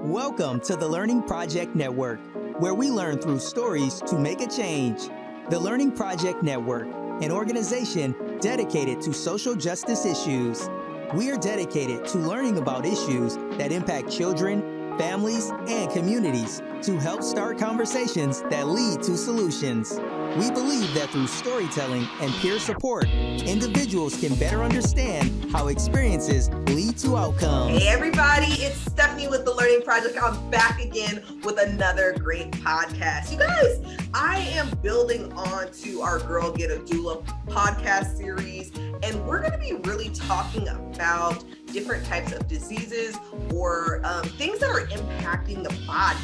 Welcome to the Learning Project Network, where we learn through stories to make a change. The Learning Project Network, an organization dedicated to social justice issues. We are dedicated to learning about issues that impact children, families, and communities to help start conversations that lead to solutions. We believe that through storytelling and peer support, individuals can better understand how experiences lead to outcomes. Hey everybody, it's Stephanie with the Learning Project. I'm back again with another great podcast. You guys, I am building on to our Girl Get a Doula podcast series, and we're going to be really talking about different types of diseases or things that are impacting the body.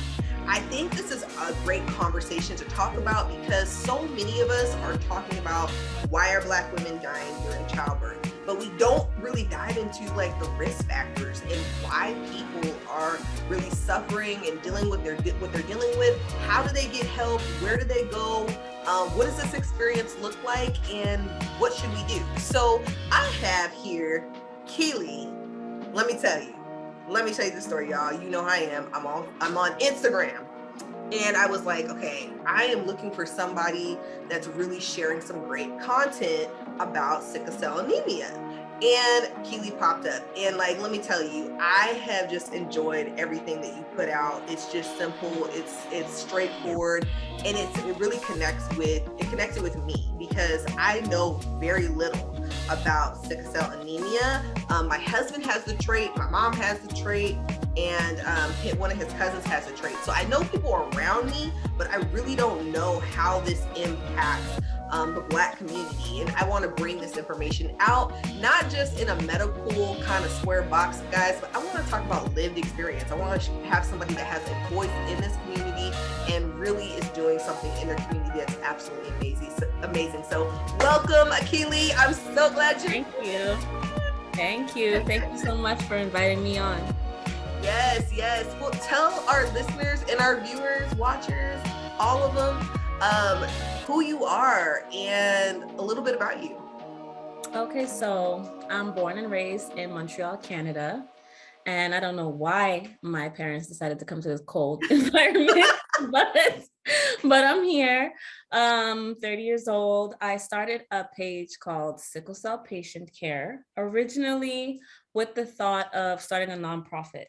I think this is a great conversation to talk about because so many of us are talking about why are Black women dying during childbirth, but we don't really dive into like the risk factors and why people are really suffering and dealing with what they're dealing with. How do they get help? Where do they go? What does this experience look like? And what should we do? So I have here Keely. Let me tell you the story, y'all. You know how I am. I'm on Instagram. And I was like, okay, I am looking for somebody that's really sharing some great content about sickle cell anemia. And Keely popped up. And like, let me tell you, I have just enjoyed everything that you put out. It's just simple, it's straightforward, and it really connected with me because I know very little about sickle cell anemia. My husband has the trait, my mom has the trait, and one of his cousins has the trait. So I know people around me, but I really don't know how this impacts the Black community. And I want to bring this information out, not just in a medical kind of square box, guys, but I want to talk about lived experience. I want to have somebody that has a voice in this community and really is doing something in their community that's absolutely amazing. So welcome, Akelia. I'm so glad you. Thank you. Thank you so much for inviting me on. Yes. Well, tell our listeners and our viewers, watchers, all of them, who you are and a little bit about you. Okay, so I'm born and raised in Montreal, Canada. And I don't know why my parents decided to come to this cold environment, but I'm here, 30 years old. I started a page called Sickle Cell Patient Care, originally with the thought of starting a nonprofit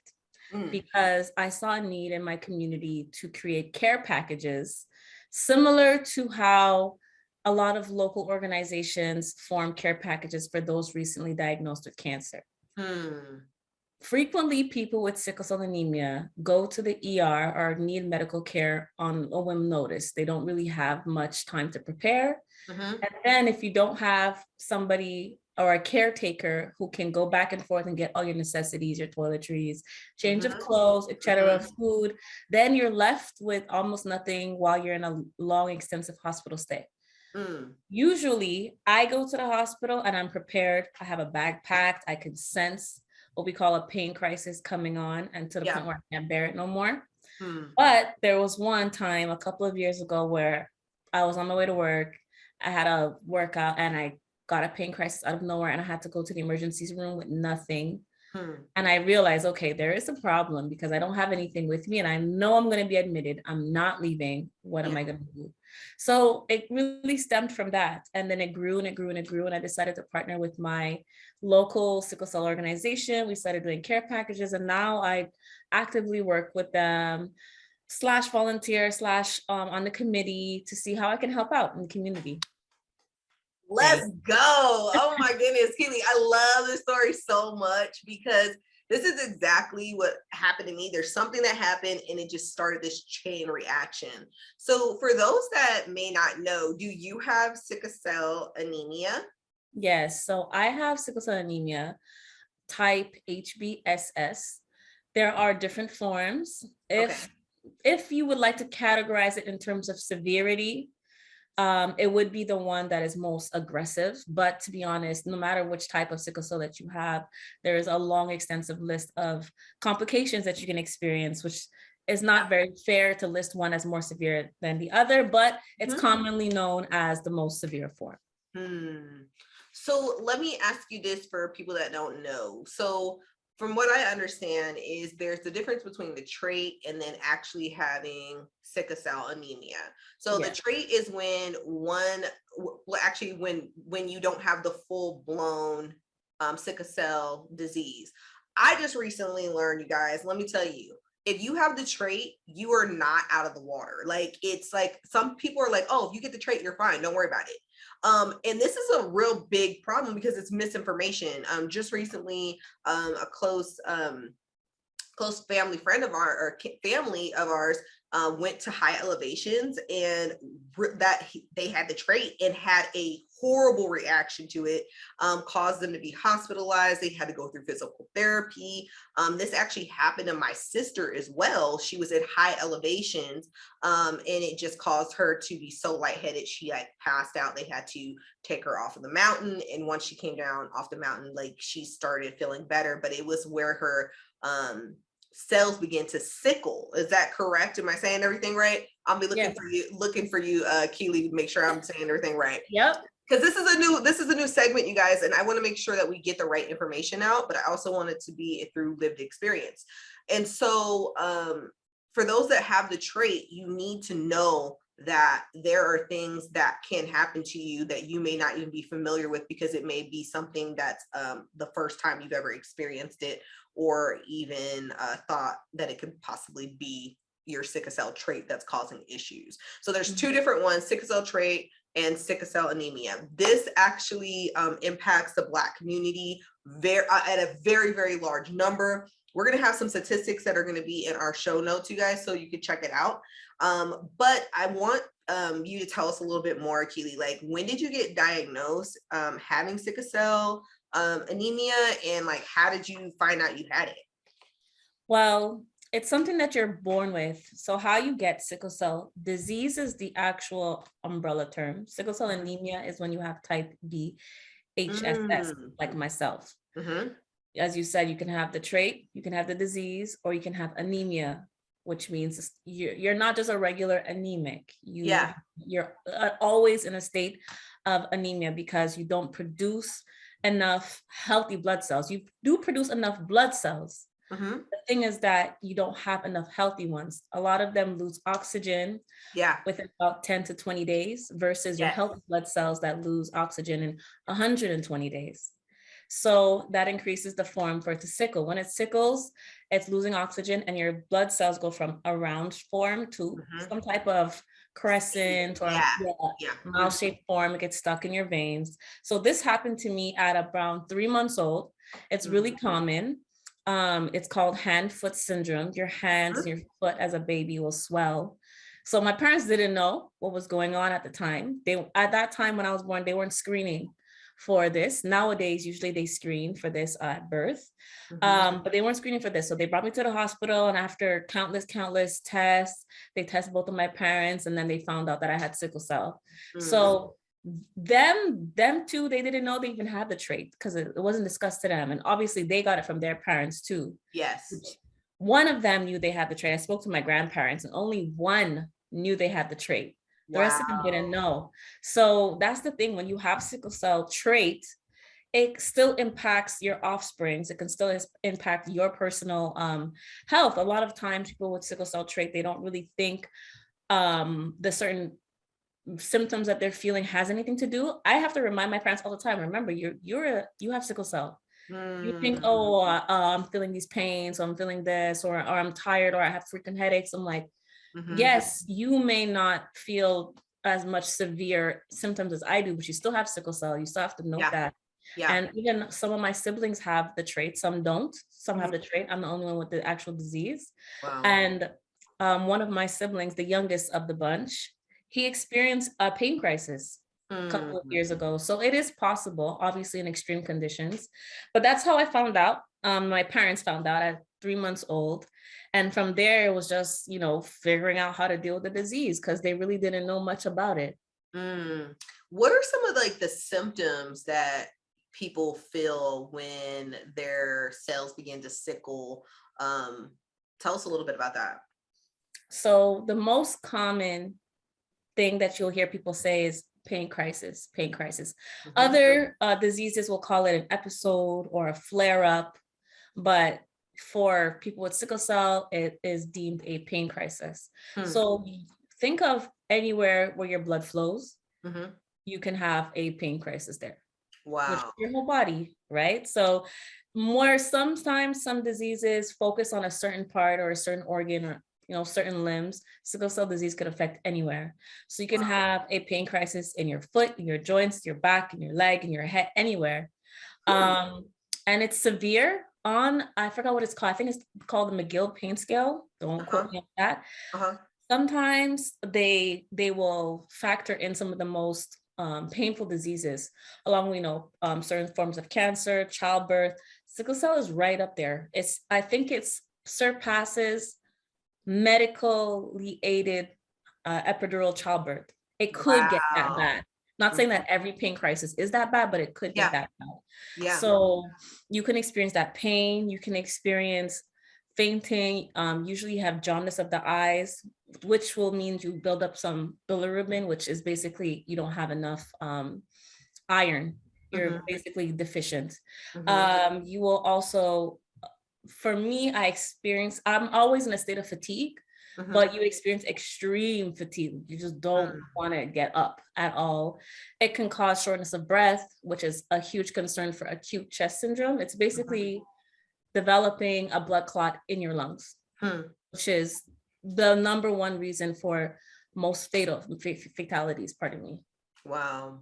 because I saw a need in my community to create care packages similar to how a lot of local organizations form care packages for those recently diagnosed with cancer. Frequently, people with sickle cell anemia go to the ER or need medical care on a whim notice. They don't really have much time to prepare. And then if you don't have somebody or a caretaker who can go back and forth and get all your necessities, your toiletries, change of clothes, etc., food, then you're left with almost nothing while you're in a long, extensive hospital stay. Usually, I go to the hospital and I'm prepared. I have a bag packed. I can sense what we call a pain crisis coming on, and to the point where I can't bear it no more. But there was one time a couple of years ago where I was on my way to work. I had a workout and I got a pain crisis out of nowhere and I had to go to the emergency room with nothing. And I realized, okay, there is a problem because I don't have anything with me and I know I'm going to be admitted. I'm not leaving. What am I going to do? So it really stemmed from that. And then it grew and it grew and it grew. And I decided to partner with my local sickle cell organization. We started doing care packages. And now I actively work with them / volunteer / on the committee to see how I can help out in the community. Let's go. Oh my goodness, Keely, I love this story so much because this is exactly what happened to me. There's something that happened and it just started this chain reaction. So for those that may not know, do you have sickle cell anemia? Yes, so I have sickle cell anemia, type HBSS. There are different forms. If you would like to categorize it in terms of severity, it would be the one that is most aggressive. But to be honest, no matter which type of sickle cell that you have, there is a long, extensive list of complications that you can experience, which is not very fair to list one as more severe than the other, but it's commonly known as the most severe form. So let me ask you this for people that don't know. So from what I understand is there's the difference between the trait and then actually having sickle cell anemia. So the trait is when when you don't have the full blown sickle cell disease. I just recently learned, you guys, let me tell you, if you have the trait, you are not out of the water. Like, it's like some people are like, oh, if you get the trait, you're fine, don't worry about it. And this is a real big problem because it's misinformation. Just recently, a close family friend of family of ours went to high elevations, and they had the trait and had a horrible reaction to it, caused them to be hospitalized. They had to go through physical therapy. This actually happened to my sister as well. She was at high elevations, and it just caused her to be so lightheaded. She like passed out. They had to take her off of the mountain. And once she came down off the mountain, like, she started feeling better, but it was where her cells begin to sickle. Is that correct? Am I saying everything right? I'll be looking for you, Keely, to make sure I'm saying everything right. Yep. Because this is a new segment, you guys, and I want to make sure that we get the right information out, but I also want it to be through lived experience. And so for those that have the trait, you need to know that there are things that can happen to you that you may not even be familiar with, because it may be something that's the first time you've ever experienced it, or even thought that it could possibly be your sickle cell trait that's causing issues. So there's two different ones: sickle cell trait and sickle cell anemia. This actually impacts the Black community at a very, very large number. We're going to have some statistics that are going to be in our show notes, you guys, so you can check it out. But I want you to tell us a little bit more, Akelia, like, when did you get diagnosed having sickle cell anemia, and like, how did you find out you had it? Well, it's something that you're born with. So how you get sickle cell disease is the actual umbrella term. Sickle cell anemia is when you have type B HSS, like myself. As you said, you can have the trait, you can have the disease, or you can have anemia, which means you're not just a regular anemic. You're always in a state of anemia because you don't produce enough healthy blood cells. You do produce enough blood cells. The thing is that you don't have enough healthy ones. A lot of them lose oxygen within about 10 to 20 days versus your healthy blood cells that lose oxygen in 120 days. So that increases the form for it to sickle. When it sickles, it's losing oxygen, and your blood cells go from a round form to some type of crescent or mouse-shaped form. It gets stuck in your veins. So this happened to me at around 3 months old. It's really common. It's called hand-foot syndrome. Your hands and your foot as a baby will swell. So my parents didn't know what was going on at the time. At that time when I was born, they weren't screening for this. Nowadays, usually they screen for this at birth, but they weren't screening for this. So they brought me to the hospital, and after countless tests, they tested both of my parents, and then they found out that I had sickle cell. So them too, they didn't know they even had the trait because it wasn't discussed to them. And obviously they got it from their parents too. Yes. One of them knew they had the trait. I spoke to my grandparents, and only one knew they had the trait. The rest of them didn't know. So that's the thing. When you have sickle cell trait, it still impacts your offsprings. It can still impact your personal health. A lot of times people with sickle cell trait, they don't really think the certain symptoms that they're feeling has anything to do. I have to remind my parents all the time, remember, you have sickle cell. You think, oh, I'm feeling these pains, so I'm feeling this, or I'm tired, or I have freaking headaches. I'm like, yes, you may not feel as much severe symptoms as I do, but you still have sickle cell. You still have to note that. And even some of my siblings have the trait, some don't. Some have the trait. I'm the only one with the actual disease. And one of my siblings, the youngest of the bunch, he experienced a pain crisis a couple of years ago. So it is possible, obviously in extreme conditions, but that's how I found out. My parents found out at 3 months old. And from there, it was just, figuring out how to deal with the disease because they really didn't know much about it. What are some of the symptoms that people feel when their cells begin to sickle? Tell us a little bit about that. So the most common thing that you'll hear people say is pain crisis. Other diseases will call it an episode or a flare up. but for people with sickle cell, it is deemed a pain crisis. So think of anywhere where your blood flows, you can have a pain crisis there. Which is Wow. your whole body, right? So sometimes some diseases focus on a certain part or a certain organ or certain limbs. Sickle cell disease could affect anywhere. So you can have a pain crisis in your foot, in your joints, your back, in your leg, in your head, anywhere. And it's severe on, I forgot what it's called. I think it's called the McGill pain scale. Don't quote me on that. Sometimes they will factor in some of the most painful diseases, along with certain forms of cancer, childbirth. Sickle cell is right up there. I think it surpasses medically aided epidural childbirth. It could get that bad. Not saying that every pain crisis is that bad, but it could get that bad. Yeah. So you can experience that pain. You can experience fainting. Usually you have jaundice of the eyes, which will mean you build up some bilirubin, which is basically you don't have enough iron. You're basically deficient. You will also, for me, I'm always in a state of fatigue, but you experience extreme fatigue. You just don't want to get up at all. It can cause shortness of breath, which is a huge concern for acute chest syndrome. It's basically developing a blood clot in your lungs, which is the number one reason for most fatalities, pardon me. Wow.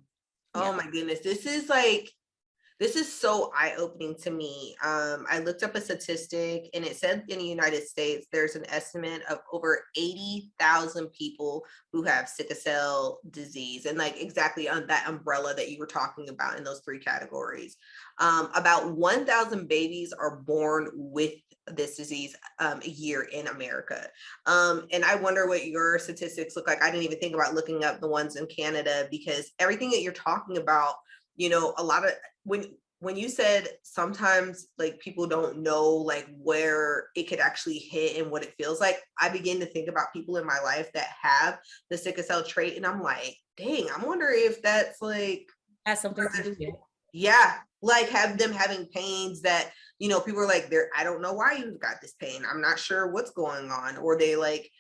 Oh my goodness. This is so eye-opening to me. I looked up a statistic and it said in the United States, there's an estimate of over 80,000 people who have sickle cell disease, and like exactly on that umbrella that you were talking about in those three categories. About 1,000 babies are born with this disease a year in America. And I wonder what your statistics look like. I didn't even think about looking up the ones in Canada, because everything that you're talking about, a lot of when you said sometimes like people don't know like where it could actually hit and what it feels like, I begin to think about people in my life that have the sickle cell trait, and I'm like, dang, I'm wondering if that's like has something to do with it. Yeah, like have them having pains that people are like, I don't know why you've got this pain, I'm not sure what's going on, or they like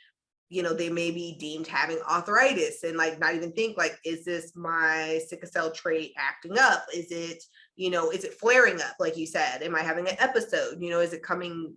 they may be deemed having arthritis and like not even think like, is this my sickle cell trait acting up? Is it, is it flaring up? Like you said, am I having an episode? Is it coming?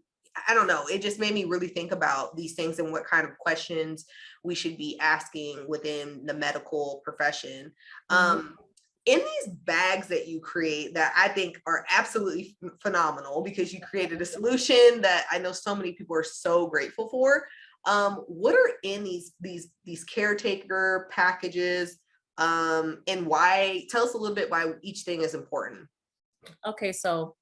I don't know. It just made me really think about these things and what kind of questions we should be asking within the medical profession. In these bags that you create that I think are absolutely phenomenal, because you created a solution that I know so many people are so grateful for. What are in these caretaker packages, and why? Tell us a little bit why each thing is important. Okay, so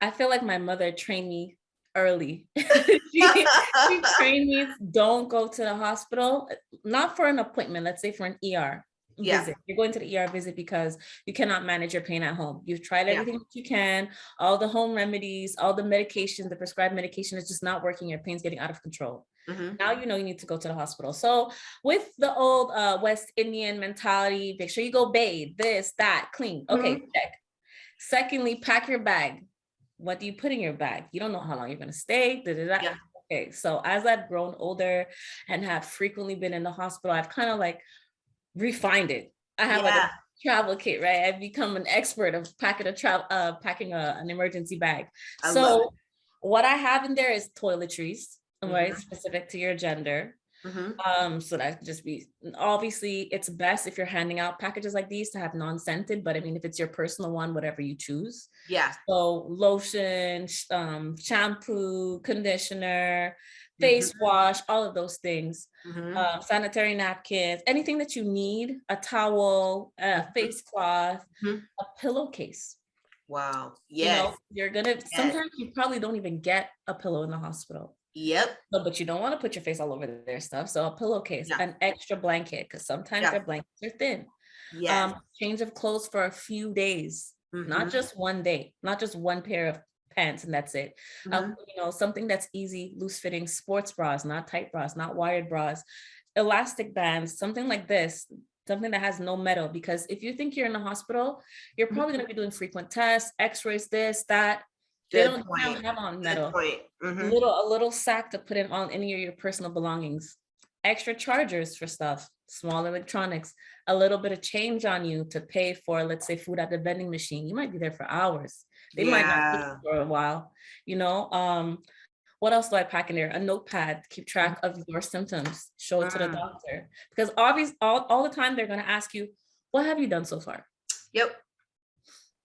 I feel like my mother trained me early. she trained me, don't go to the hospital, not for an appointment, let's say for an ER visit. You're going to the ER visit because you cannot manage your pain at home. You've tried everything that you can, all the home remedies, all the medication, the prescribed medication is just not working. Your pain's getting out of control. Now you need to go to the hospital. So with the old West Indian mentality, make sure you go bathe, this, that, clean. Okay, check. Secondly, pack your bag. What do you put in your bag? You don't know how long you're going to stay. Okay, so as I've grown older and have frequently been in the hospital, I've kind of like refined it. I have like a travel kit, right? I've become an expert of packing an emergency bag. So what I have in there is toiletries, right? Specific to your gender. So that could just be, obviously it's best if you're handing out packages like these to have non-scented, but I mean, if it's your personal one, whatever you choose. So lotion, shampoo, conditioner, face wash, all of those things, sanitary napkins, anything that you need, a towel, a face cloth, a pillowcase. Wow. Yes. Sometimes you probably don't even get a pillow in the hospital. But you don't want to put your face all over their stuff. So a pillowcase, an extra blanket, because sometimes their blankets are thin. Change of clothes for a few days, not just one day, not just one pair of pants and that's it. Something that's easy, loose fitting sports bras, not tight bras, not wired bras, elastic bands, something like this, something that has no metal. Because if you think you're in the hospital, you're probably going to be doing frequent tests, x-rays, this, that. They Good don't point. have on Good metal. point. A little sack to put in on any of your personal belongings. Extra chargers for stuff, small electronics, a little bit of change on you to pay for, let's say, food at the vending machine. You might be there for hours. They might not be Yeah. for a while, you know. What else do I pack in there? A notepad to keep track of your symptoms, show it to the doctor. Because obviously all the time they're gonna ask you, what have you done so far? Yep.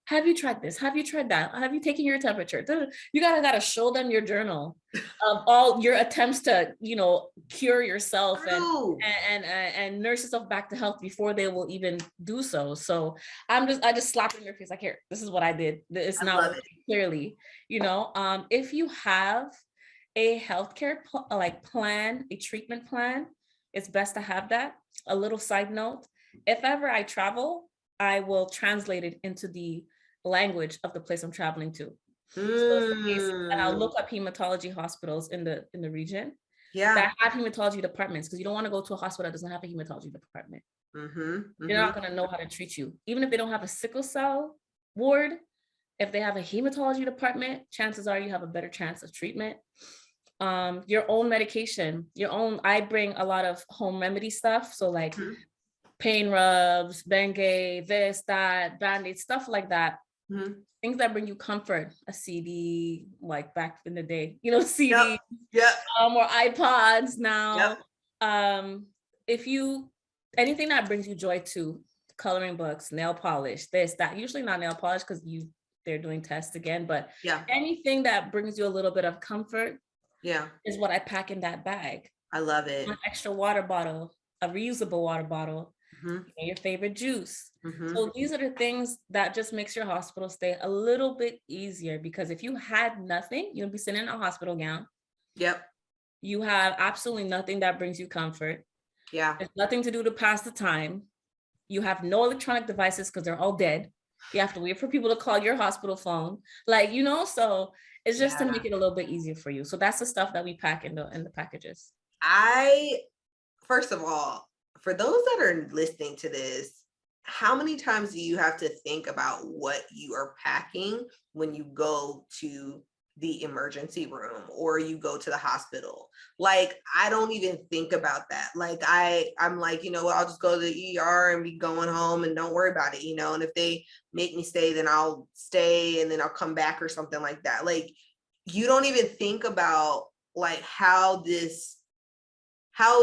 Have you tried this? Have you tried that? Have you taken your temperature? You gotta show them your journal of all your attempts to, cure yourself and nurse yourself back to health before they will even do so. So I just slap it in your face like, here, this is what I did. It's not working clearly. If you have a healthcare plan, a treatment plan, it's best to have that. A little side note: if ever I travel, I will translate it into the language of the place I'm traveling to. So and I'll look up hematology hospitals in the region that have hematology departments, because you don't want to go to a hospital that doesn't have a hematology department. They're not going to know how to treat you. Even if they don't have a sickle cell ward, if they have a hematology department, chances are you have a better chance of treatment. Your own medication, I bring a lot of home remedy stuff. So like pain rubs, Bengay, this, that, Band-Aid, stuff like that. Things that bring you comfort. A CD, like back in the day, CD, or iPods now. Anything that brings you joy too, coloring books, nail polish, this, that. Usually not nail polish because they're doing tests again, but anything that brings you a little bit of comfort is what I pack in that bag. I love it. An extra water bottle, a reusable water bottle, your favorite juice. So these are the things that just makes your hospital stay a little bit easier, because if you had nothing, you'd be sitting in a hospital gown. You have absolutely nothing that brings you comfort. There's nothing to do to pass the time. You have no electronic devices because they're all dead. You have to wait for people to call your hospital phone. So it's just to make it a little bit easier for you. So that's the stuff that we pack in the packages. First of all, for those that are listening to this, how many times do you have to think about what you are packing when you go to the emergency room or you go to the hospital? Like, I don't even think about that. Like, I'm like, you know what, I'll just go to the ER and be going home and don't worry about it, and if they make me stay, then I'll stay and then I'll come back or something like that. Like, you don't even think about like how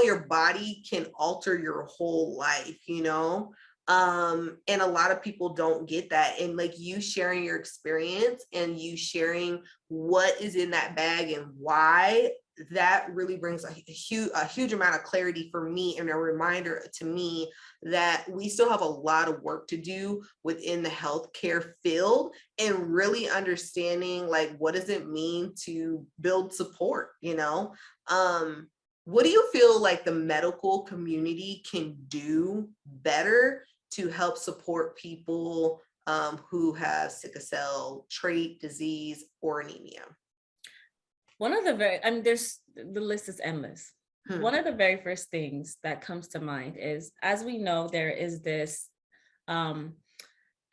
your body can alter your whole life, and a lot of people don't get that. And like, you sharing your experience and you sharing what is in that bag and why, that really brings a huge amount of clarity for me, and a reminder to me that we still have a lot of work to do within the healthcare field, and really understanding like, what does it mean to build support? What do you feel like the medical community can do better to help support people who have sickle cell trait disease or anemia? One of the list is endless. One of the very first things that comes to mind is, as we know, there is this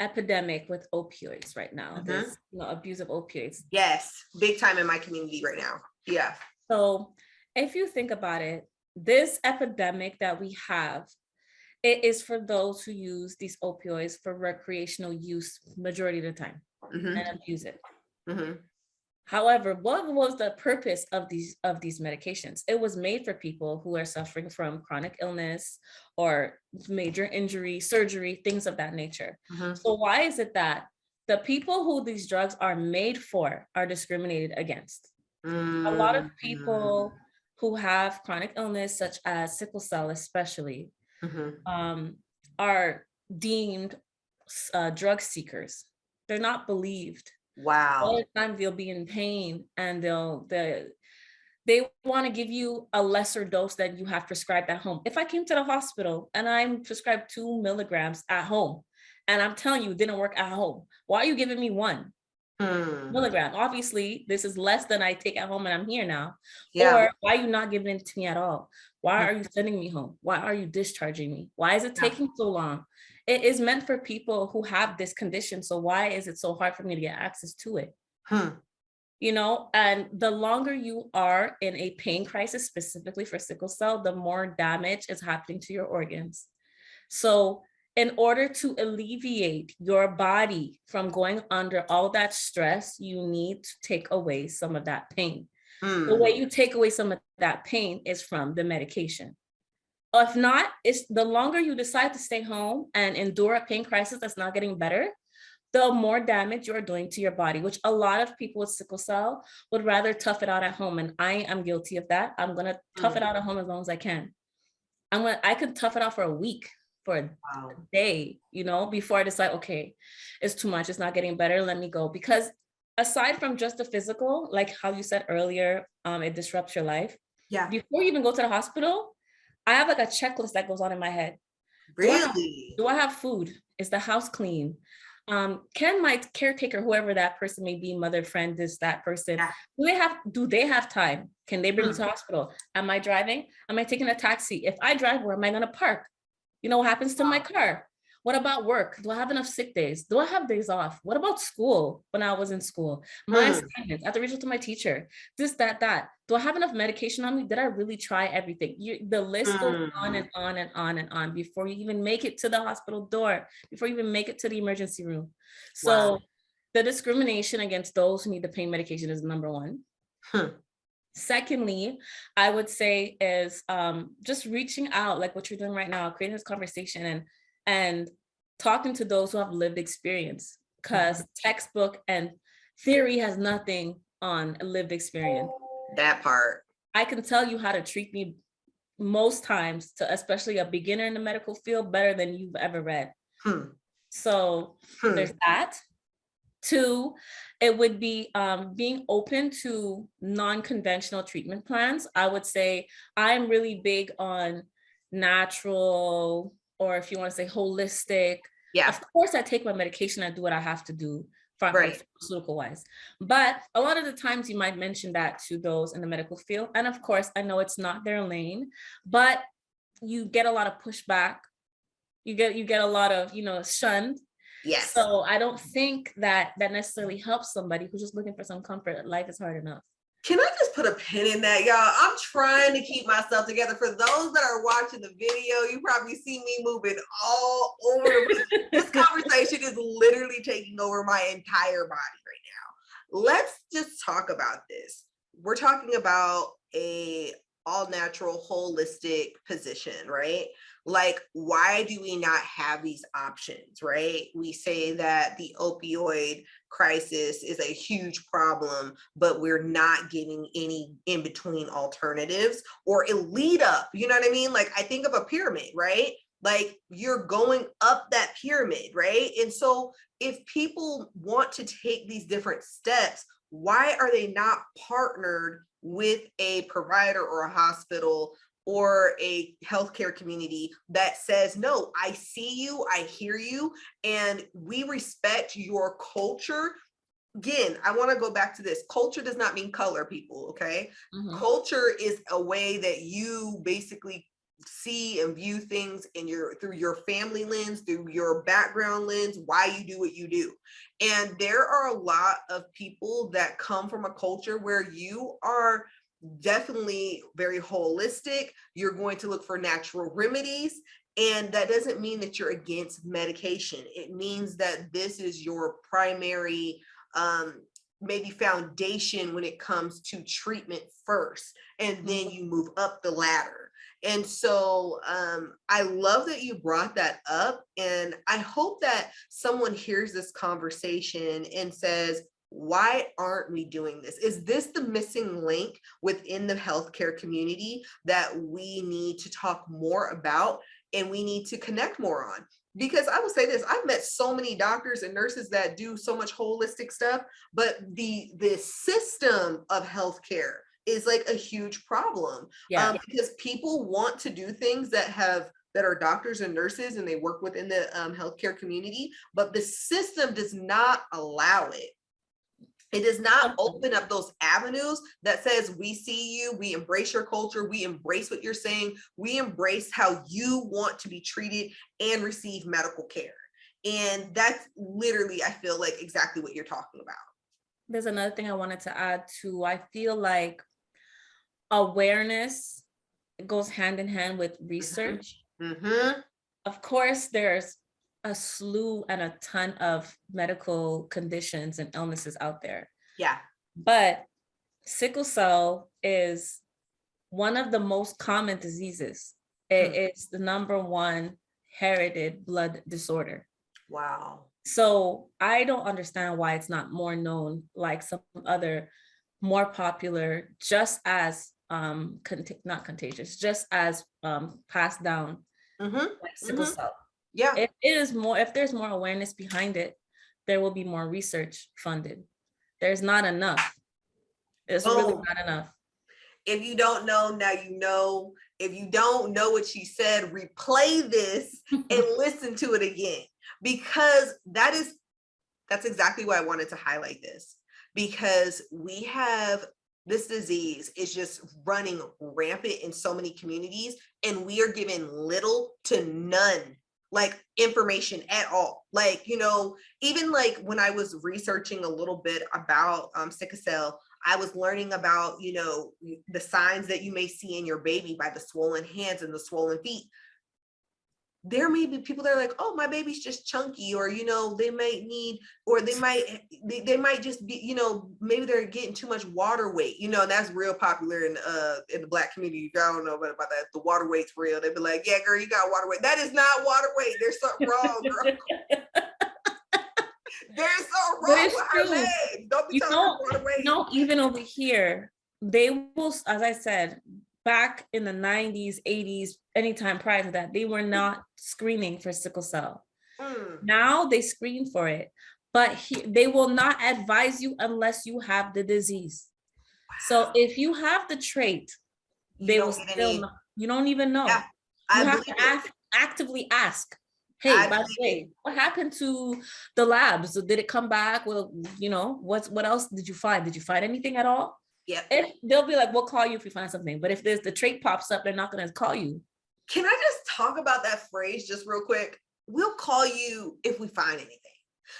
epidemic with opioids right now. This abuse of opioids. Yes, big time in my community right now. Yeah. So if you think about it, this epidemic that we have, it is for those who use these opioids for recreational use majority of the time and abuse it. However, what was the purpose of these medications? It was made for people who are suffering from chronic illness or major injury, surgery, things of that nature. So why is it that the people who these drugs are made for are discriminated against? A lot of people who have chronic illness, such as sickle cell especially, are deemed drug seekers. They're not believed. Wow. All the time they'll be in pain, and they want to give you a lesser dose than you have prescribed at home. If I came to the hospital and I'm prescribed 2 milligrams at home, and I'm telling you it didn't work at home, why are you giving me 1 milligram? Obviously, this is less than I take at home and I'm here now. Or why are you not giving it to me at all? Why are you sending me home? Why are you discharging me? Why is it taking so long? It is meant for people who have this condition. So why is it so hard for me to get access to it? you know, and the longer you are in a pain crisis, specifically for sickle cell, the more damage is happening to your organs. So in order to alleviate your body from going under all that stress, you need to take away some of that pain. The way you take away some of that pain is from the medication. If not, it's the longer you decide to stay home and endure a pain crisis that's not getting better, the more damage you're doing to your body, which a lot of people with sickle cell would rather tough it out at home. And I am guilty of that. I'm going to tough it out at home as long as I can. I could tough it out for a week, for a day, you know, before I decide, okay, it's too much. It's not getting better. Let me go. Because aside from just the physical, like how you said earlier, it disrupts your life. Yeah. Before you even go to the hospital, I have like a checklist that goes on in my head. Really? Do I have food? Is the house clean? Can my caretaker, whoever that person may be, mother, friend, this, that person, do they have time? Can they bring me to the hospital? Am I driving? Am I taking a taxi? If I drive, where am I going to park? You know, what happens to my car? What about work? Do I have enough sick days? Do I have days off? What about school when I was in school? My assignments, I have to reach out to my teacher, this, that. Do I have enough medication on me? Did I really try everything? The list goes on and on and on and on before you even make it to the hospital door, before you even make it to the emergency room. So the discrimination against those who need the pain medication is number one. Secondly, I would say is just reaching out, like what you're doing right now, creating this conversation and talking to those who have lived experience, because textbook and theory has nothing on lived experience. That part. I can tell you how to treat me most times, to especially a beginner in the medical field, better than you've ever read. So there's that. Two, it would be being open to non-conventional treatment plans. I would say I'm really big on natural, or if you want to say holistic. Yeah. Of course, I take my medication. I do what I have to do pharmaceutical wise. But a lot of the times you might mention that to those in the medical field. And of course, I know it's not their lane, but you get a lot of pushback. You get a lot of, shunned. Yes. So I don't think that necessarily helps somebody who's just looking for some comfort. Life is hard enough. Can I just put a pin in that, y'all? I'm trying to keep myself together. For those that are watching the video, you probably see me moving all over the place. This conversation is literally taking over my entire body right now. Let's just talk about this. We're talking about a all-natural, holistic position, right? Like, why do we not have these options, right? We say that the opioid crisis is a huge problem, but we're not getting any in-between alternatives or a lead up, you know what I mean? Like, I think of a pyramid, right? Like, you're going up that pyramid, right? And so if people want to take these different steps, why are they not partnered with a provider or a hospital or a healthcare community that says, no, I see you, I hear you, and we respect your culture? Again, I want to go back to this. Culture does not mean color, people, okay? Culture is a way that you basically see and view things through your family lens, through your background lens, why you do what you do. And there are a lot of people that come from a culture where you are definitely very holistic. You're going to look for natural remedies. And that doesn't mean that you're against medication. It means that this is your primary maybe foundation when it comes to treatment first, and then you move up the ladder. And so I love that you brought that up. And I hope that someone hears this conversation and says, why aren't we doing this? Is this the missing link within the healthcare community that we need to talk more about and we need to connect more on? Because I will say this, I've met so many doctors and nurses that do so much holistic stuff, but the system of healthcare is like a huge problem. Because people want to do things that are doctors and nurses and they work within the healthcare community, but the system does not allow it. It does not open up those avenues that says, we see you, we embrace your culture, we embrace what you're saying, we embrace how you want to be treated and receive medical care. And that's literally, I feel like, exactly what you're talking about. there's another thing I wanted to add too. I feel like awareness goes hand in hand with research. Mm-hmm. Of course, there's a slew and a ton of medical conditions and illnesses out there. Yeah. But sickle cell is one of the most common diseases. It is the #1 inherited blood disorder. Wow. So I don't understand why it's not more known like some other more popular, just as not contagious, just as passed down like sickle cell. Yeah. If it is more, if there's more awareness behind it, there will be more research funded. There's not enough. It's really not enough. If you don't know, now you know. If you don't know what she said, replay this and listen to it again, because that's exactly why I wanted to highlight this, because we have this disease is just running rampant in so many communities, and we are given little to none like information at all. Like, you know, even like when I was researching a little bit about sickle cell, I was learning about, you know, the signs that you may see in your baby by the swollen hands and the swollen feet. There may be people that are like, oh, my baby's just chunky, or, you know, they might need, or they might just be, you know, maybe they're getting too much water weight, you know, and that's real popular in the Black community. I don't know about that. The water weight's real. They'd be like, yeah, girl, you got water weight. That is not water weight. There's something wrong, girl. There's something wrong with her legs. Don't be telling her water weight. No, even over here, they will, as I said, back in the 90s, 80s, anytime prior to that, they were not screening for sickle cell. Now they screen for it, but they will not advise you unless you have the disease. Wow. So if you have the trait, they will still not, you don't even know. Yeah, you have to actively ask, hey, by the way, what happened to the labs? Did it come back? Well, you know, what else did you find? Did you find anything at all? Yeah. If they'll be like, we'll call you if we find something. But if there's the trait pops up, they're not going to call you. Can I just talk about that phrase just real quick? We'll call you if we find anything.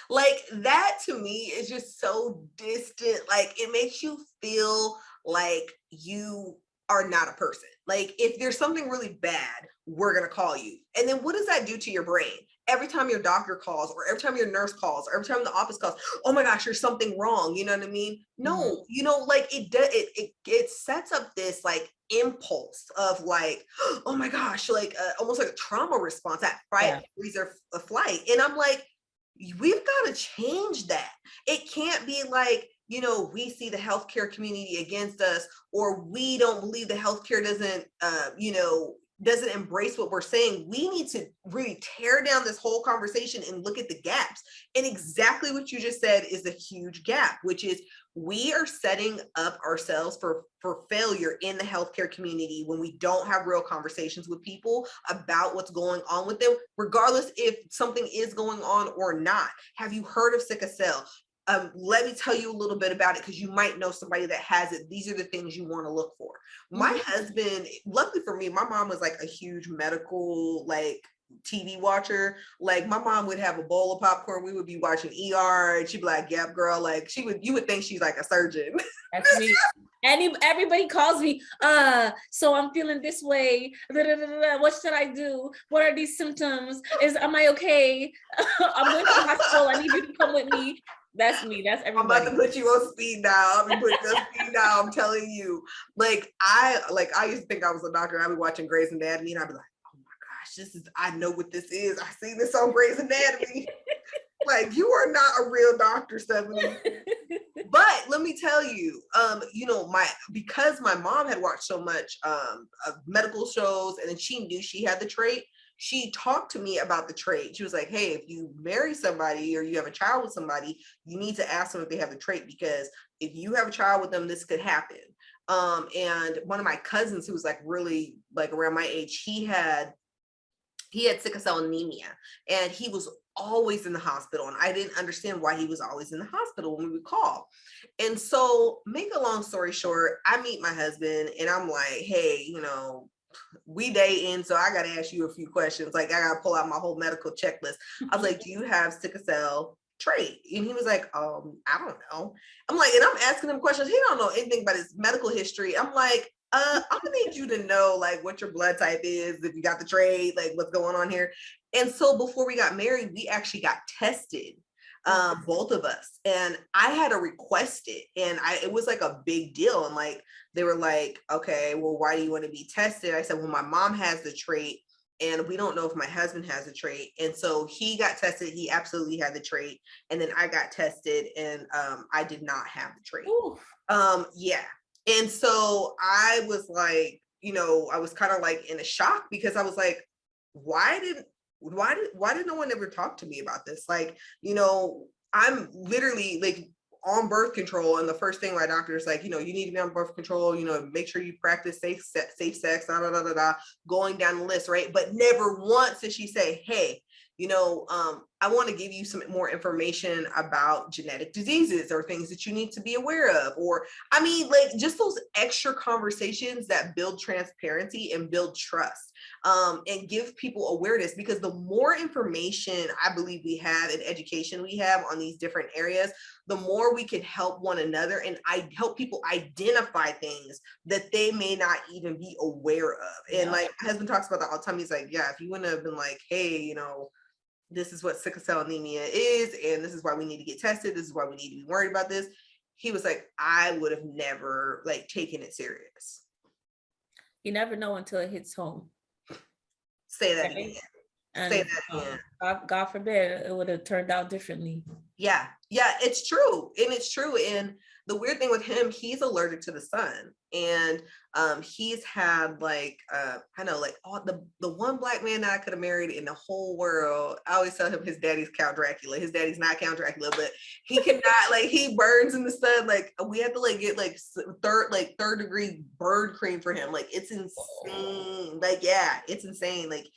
Like, that to me is just so distant. Like, it makes you feel like you are not a person. Like, if there's something really bad, we're going to call you. And then what does that do to your brain? Every time your doctor calls, or every time your nurse calls, or every time the office calls, oh my gosh, there's something wrong. You know what I mean? No, you know, like it sets up this like impulse of like, oh my gosh, like almost like a trauma response, that fight, freeze, or flight. And I'm like, we've got to change that. It can't be like, you know, we see the healthcare community against us, or we don't believe the healthcare doesn't, you know, doesn't embrace what we're saying. We need to really tear down this whole conversation and look at the gaps. And exactly what you just said is a huge gap, which is we are setting up ourselves for failure in the healthcare community when we don't have real conversations with people about what's going on with them, regardless if something is going on or not. Have you heard of sickle cell? Let me tell you a little bit about it, because you might know somebody that has it. These are the things you want to look for. My husband, luckily for me, my mom was like a huge medical like TV watcher. Like, my mom would have a bowl of popcorn, we would be watching ER, and she'd be like, yep, girl, like you would think she's like a surgeon. That's me. Everybody calls me, so I'm feeling this way. What should I do? What are these symptoms? Am I okay? I'm going to the hospital. I need you to come with me. That's me. That's everybody. I'm about to put you on speed dial. I'm putting you on speed dial. I'm telling you. Like, I used to think I was a doctor. I'd be watching Grey's Anatomy, and I'd be like, oh my gosh, I know what this is. I see this on Grey's Anatomy. Like, you are not a real doctor, Stephanie. But let me tell you, you know, because my mom had watched so much of medical shows, and then she knew she had the trait, she talked to me about the trait. She was like, hey, if you marry somebody or you have a child with somebody, you need to ask them if they have the trait, because if you have a child with them, this could happen. And one of my cousins, who was like really like around my age, he had sickle cell anemia, and he was always in the hospital, and I didn't understand why he was always in the hospital when we would call. And so, make a long story short, I meet my husband, and I'm like, hey, you know, we dating, so I got to ask you a few questions. Like, I got to pull out my whole medical checklist. I was like, do you have sickle cell? trait? And he was like, I don't know. I'm like, and I'm asking him questions. He don't know anything about his medical history. I'm like, I'm gonna need you to know like what your blood type is, if you got the trait, like what's going on here. And so before we got married, we actually got tested, both of us. And I had to request it. And it was like a big deal. And like, they were like, okay, well, why do you want to be tested? I said, well, my mom has the trait and we don't know if my husband has a trait. And so he got tested. He absolutely had the trait. And then I got tested and I did not have the trait. Yeah. And so I was like, I was kind of like in a shock because I was like, why did no one ever talk to me about this? Like, I'm literally like on birth control. And the first thing my doctor is like, you need to be on birth control, make sure you practice safe sex, going down the list. Right. But never once did she say, hey, I want to give you some more information about genetic diseases or things that you need to be aware of. Or, I mean, like just those extra conversations that build transparency and build trust, and give people awareness, because the more information I believe we have and education we have on these different areas, the more we can help one another and help people identify things that they may not even be aware of. And like my husband talks about that all the time. He's like, yeah, if you wouldn't have been like, hey, this is what sickle cell anemia is, and this is why we need to get tested. This is why we need to be worried about this. He was like, I would have never like taken it serious. You never know until it hits home. Say that again. Say that again. God forbid it would have turned out differently. Yeah, it's true. And it's true. And the weird thing with him, he's allergic to the sun. And he's had like, I know, like the one Black man that I could have married in the whole world. I always tell him his daddy's Count Dracula. His daddy's not Count Dracula, but he cannot, like, he burns in the sun. Like, we had to like get like third degree burn cream for him. Like, it's insane. Like, yeah, it's insane. Like,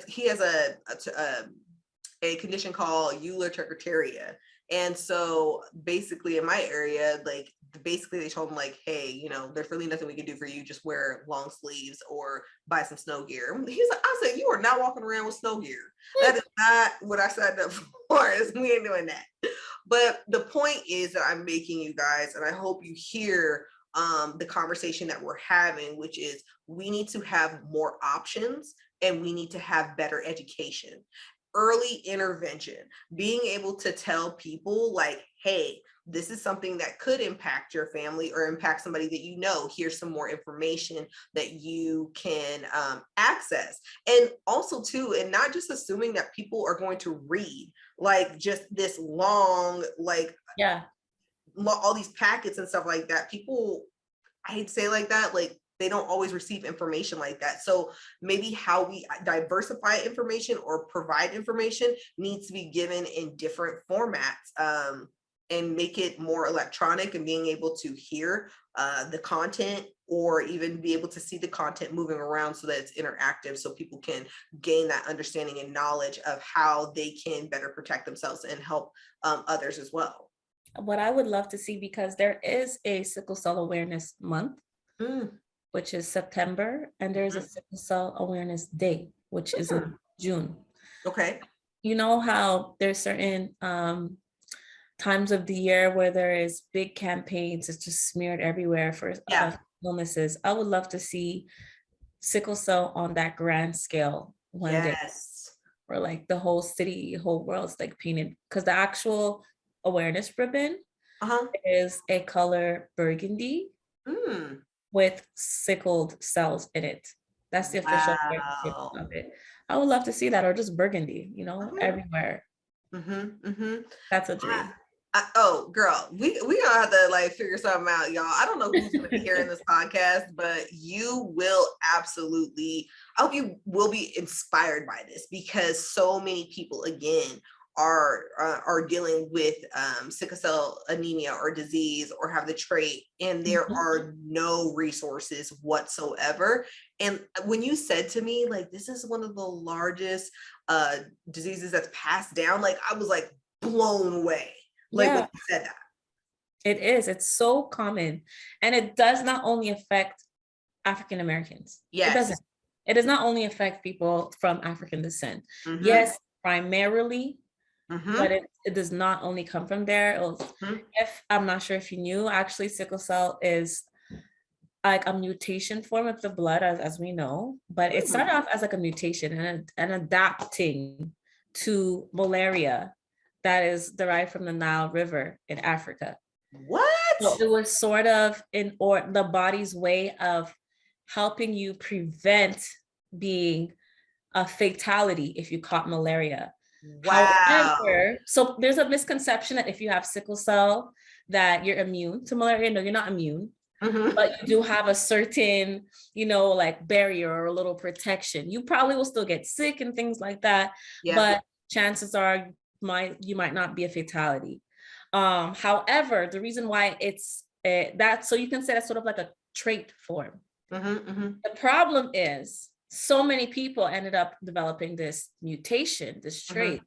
he has a condition called Euler trichoteria. And so basically in my area, like basically they told him like, hey, there's really nothing we can do for you. Just wear long sleeves or buy some snow gear. He's like, I said, you are not walking around with snow gear. That is not what I signed up for. We ain't doing that. But the point is that I'm making, you guys, and I hope you hear the conversation that we're having, which is we need to have more options and we need to have better education. Early intervention, being able to tell people like, hey, this is something that could impact your family or impact somebody that here's some more information that you can access. And also too, and not just assuming that people are going to read like just this long, like all these packets and stuff like that. People, I hate to say it like that, like they don't always receive information like that. So maybe how we diversify information or provide information needs to be given in different formats, and make it more electronic and being able to hear the content or even be able to see the content moving around so that it's interactive, so people can gain that understanding and knowledge of how they can better protect themselves and help others as well. What I would love to see, because there is a Sickle Cell Awareness Month, which is September, and there's a Sickle Cell Awareness Day, which is in June. Okay. You know how there's certain times of the year where there is big campaigns, it's just smeared everywhere for illnesses. I would love to see sickle cell on that grand scale one day, where like the whole city, whole world's like painted, because the actual awareness ribbon is a color burgundy with sickled cells in it. That's the official of it. I would love to see that, or just burgundy, everywhere. That's a dream. Oh, girl, we gonna have to like figure something out, y'all. I don't know who's gonna be hearing this podcast, but you will absolutely, I hope you will be inspired by this, because so many people, again, are dealing with sickle cell anemia or disease or have the trait, and there are no resources whatsoever. And when you said to me, like, this is one of the largest diseases that's passed down, like, I was like blown away. Like when you said that. It is. It's so common. And it does not only affect African Americans. Yes. It doesn't. It does not only affect people from African descent. Yes, primarily but it does not only come from there. If I'm not sure if you knew, actually sickle cell is like a mutation form of the blood, as we know, but it started off as like a mutation and adapting to malaria that is derived from the Nile River in Africa. What? So it was sort of the body's way of helping you prevent being a fatality if you caught malaria. Wow. However, so there's a misconception that if you have sickle cell that you're immune to malaria. No, you're not immune. But you do have a certain, like barrier or a little protection. You probably will still get sick and things like that, but chances are you might not be a fatality. However, the reason why it's that, so you can say that's sort of like a trait form. The problem is so many people ended up developing this mutation, this trait.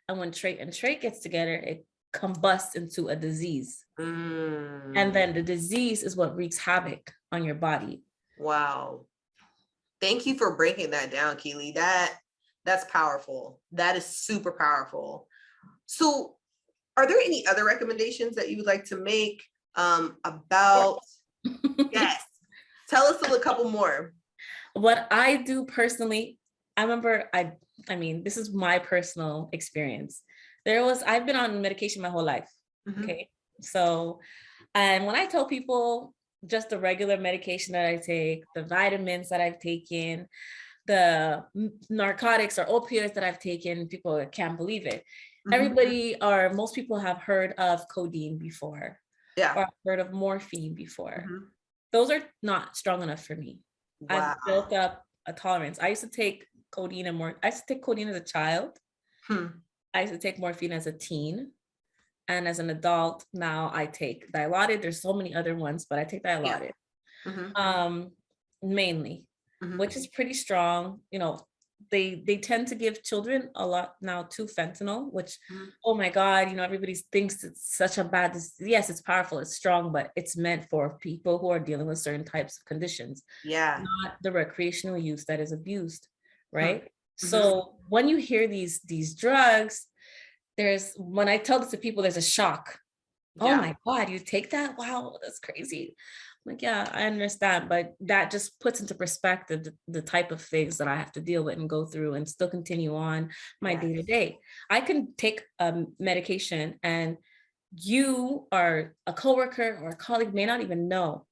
And when trait and trait gets together, it combusts into a disease. And then the disease is what wreaks havoc on your body. Wow. Thank you for breaking that down, Keely. That's powerful. That is super powerful. So are there any other recommendations that you would like to make about, yes, tell us a couple more. What I do personally, I remember, I mean, this is my personal experience. I've been on medication my whole life. Okay. So, and when I tell people just the regular medication that I take, the vitamins that I've taken, the narcotics or opioids that I've taken, people can't believe it. Most people have heard of codeine before. Yeah. Or heard of morphine before. Those are not strong enough for me. I've built up a tolerance. I used to take codeine as a child. I used to take morphine as a teen. And as an adult, now I take Dilaudid. There's so many other ones, but I take Dilaudid. Mainly, which is pretty strong. They tend to give children a lot now too fentanyl, which, oh my God, everybody thinks it's such a bad disease. Yes, it's powerful, it's strong, but it's meant for people who are dealing with certain types of conditions. Yeah. Not the recreational use that is abused, right? So when you hear these drugs, when I tell this to people, there's a shock. Oh my God, you take that? Wow, that's crazy. I'm like, yeah, I understand. But that just puts into perspective the type of things that I have to deal with and go through and still continue on my day to day. I can take a medication and you or a coworker or a colleague may not even know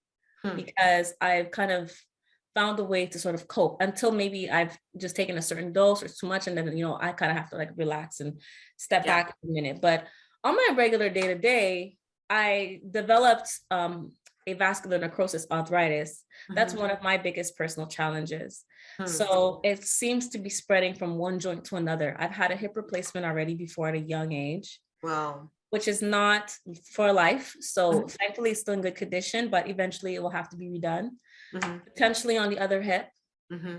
because I've kind of found a way to sort of cope until maybe I've just taken a certain dose or too much. And then, I kind of have to like relax and step back a minute. But on my regular day to day, I developed a vascular necrosis arthritis. That's one of my biggest personal challenges. So it seems to be spreading from one joint to another. I've had a hip replacement already before at a young age. Wow. Which is not for life. So thankfully it's still in good condition, but eventually it will have to be redone. Potentially on the other hip,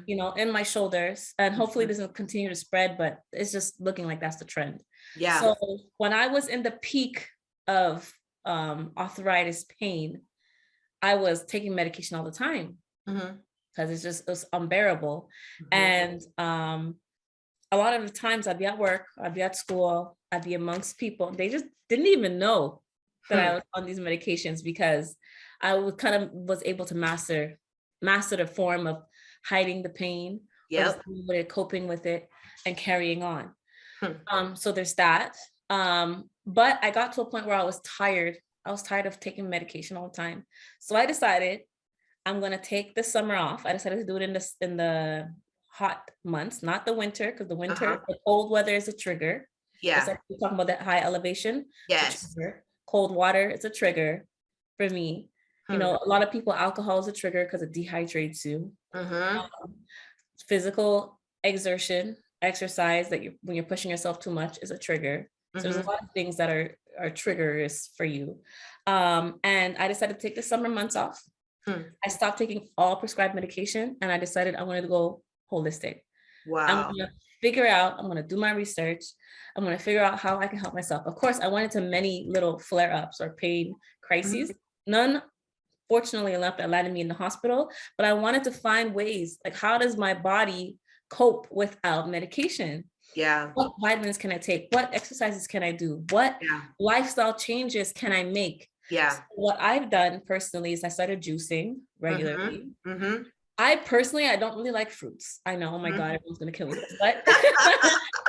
in my shoulders, and hopefully it doesn't continue to spread, but it's just looking like that's the trend. Yeah. So when I was in the peak of arthritis pain, I was taking medication all the time because it was unbearable. And a lot of the times I'd be at work, I'd be at school, I'd be amongst people. They just didn't even know that I was on these medications because I was able to master the form of hiding the pain, coping with it, and carrying on. So there's that. But I got to a point where I was tired. I was tired of taking medication all the time. So I decided I'm going to take the summer off. I decided to do it in the hot months, not the winter, because the winter, the cold weather is a trigger. Yeah. It's like we're talking about that high elevation. Yes. Cold water is a trigger for me. A lot of people, alcohol is a trigger because it dehydrates you. Physical exertion, exercise when you're pushing yourself too much is a trigger. So there's a lot of things that are triggers for you. And I decided to take the summer months off. I stopped taking all prescribed medication and I decided I wanted to go holistic. Wow. I'm going to do my research. I'm going to figure out how I can help myself. Of course, I went into many little flare-ups or pain crises. None, fortunately enough, that landed me in the hospital, but I wanted to find ways, like how does my body cope without medication? Yeah. What vitamins can I take? What exercises can I do? What lifestyle changes can I make? Yeah. So what I've done personally is I started juicing regularly. Mm-hmm. I don't really like fruits. I know, oh my God, everyone's gonna kill me. But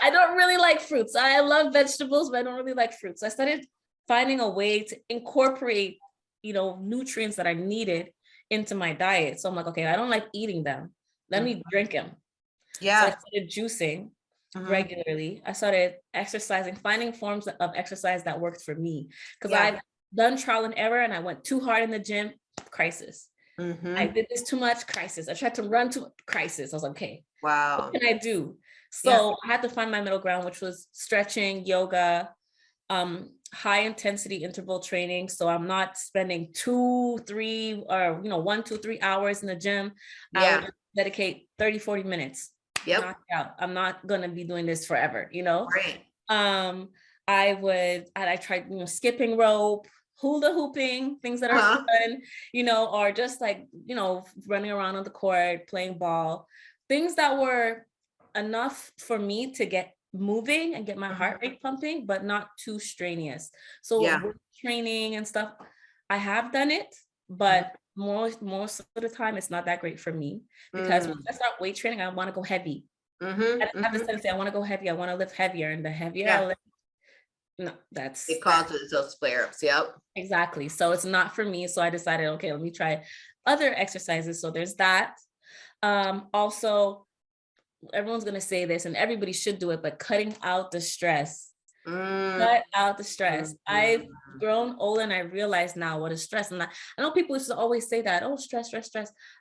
I don't really like fruits. I love vegetables, but I don't really like fruits. I started finding a way to incorporate, nutrients that I needed into my diet. So I'm like, okay, I don't like eating them. Let me drink them. Yeah. So I started juicing regularly. I started exercising, finding forms of exercise that worked for me. Because I've done trial and error and I went too hard in the gym, crisis. I did this too much, crisis. I tried to run to crisis. I was like, okay, wow, what can I do? So I had to find my middle ground, which was stretching, yoga, high intensity interval training. So I'm not spending 2, 3, or 1, 2, 3 hours in the gym. I would dedicate 30, 40 minutes. Knock out. I'm not gonna be doing this forever, Right. I tried, skipping rope, hula hooping, things that are fun, or just like, running around on the court, playing ball, things that were enough for me to get moving and get my heart rate pumping, but not too strenuous. So with training and stuff, I have done it, but most of the time it's not that great for me, because once I start weight training, I want to go heavy. I have this tendency, I want to go heavy, I want to lift heavier, and the heavier I lift, no, it causes those flare-ups. Yep. Exactly. So it's not for me. So I decided, okay, let me try other exercises. So there's that. Also, everyone's going to say this and everybody should do it, but cutting out the stress. Cut out the stress. I've grown old and I realize now what is stress. And I know people used to always say that, oh, stress.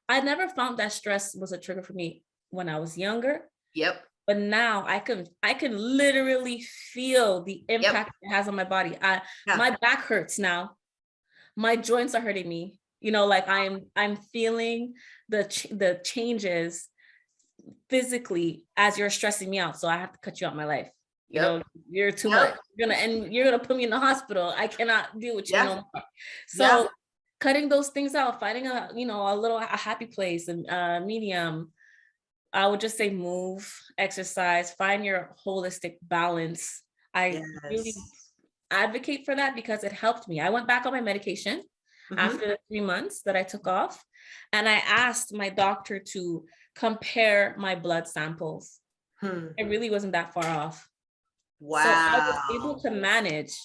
I never found that stress was a trigger for me when I was younger. Yep. But now I can literally feel the impact it has on my body. My back hurts now. My joints are hurting me. Like I'm feeling the changes physically as you're stressing me out. So I have to cut you out of my life. You're too much. You're gonna put me in the hospital. I cannot deal with you no more. So cutting those things out, finding a happy place and medium. I would just say move, exercise, find your holistic balance. I really advocate for that because it helped me. I went back on my medication after the 3 months that I took off, and I asked my doctor to compare my blood samples. It really wasn't that far off. Wow. So I was able to manage.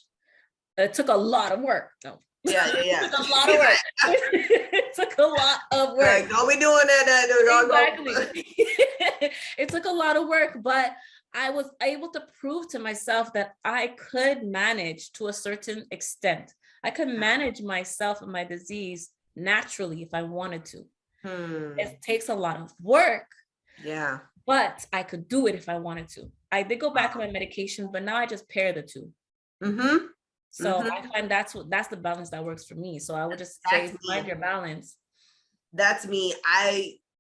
It took a lot of work though. It took a lot of work. It took a lot of work. Like, don't be doing that. Exactly. It took a lot of work, but I was able to prove to myself that I could manage to a certain extent. I could manage myself and my disease naturally if I wanted to. It takes a lot of work. Yeah. But I could do it if I wanted to. I did go back to my medication, but now I just pair the two. So I find that's the balance that works for me. So I would just say find your balance. That's me.